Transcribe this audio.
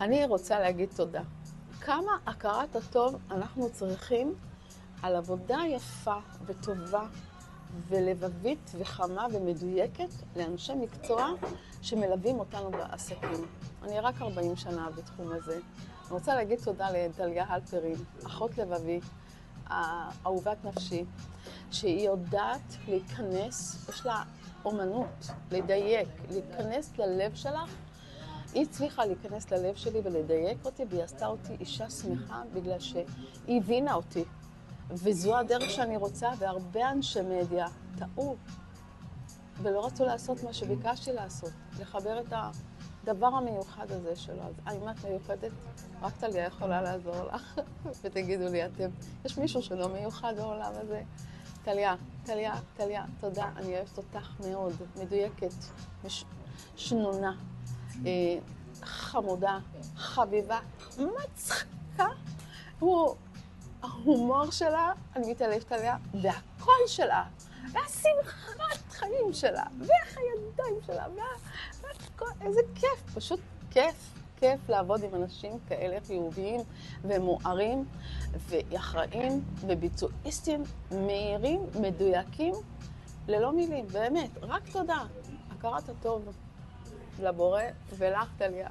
אני רוצה להגיד תודה. כמה הכרת הטוב אנחנו צריכים על עבודה יפה וטובה ולבבית וחמה ומדויקת לאנשי מקצוע שמלווים אותנו בעסקים. אני רק 40 שנה בתחום הזה. אני רוצה להגיד תודה לדליה הלפרין, אחות לבבי, אהובת נפשי, שהיא יודעת להיכנס, יש לה אומנות, לדייק, להיכנס ללב שלך. היא הצליחה להיכנס ללב שלי ולדייק אותי, והיא עשתה אותי אישה שמחה בגלל שהיא הבינה אותי. וזו הדרך שאני רוצה, והרבה אנשי מדיה טעו ולא רצו לעשות מה שביקשתי לעשות, לחבר את הדבר המיוחד הזה שלו. אז אם את מיוחדת, רק טליה יכולה לעזור לך, ותגידו לי אתם, יש מישהו שלא מיוחד בעולם הזה? טליה, תודה, אני אוהבת אותך מאוד, מדויקת, שנונה, חמודה, חביבה, מצחיקה. ההומור שלה, אני מתעלפת עליה, והקול שלה, והשמחת חיים שלה, והידיים שלה, איזה כיף, פשוט כיף לעבוד עם אנשים כאלה חיוביים ומוארים ואחראים וביצועיסטים מהירים, מדויקים, ללא מילים, באמת, רק תודה. הכרת הטוב לבורא ולך טליה.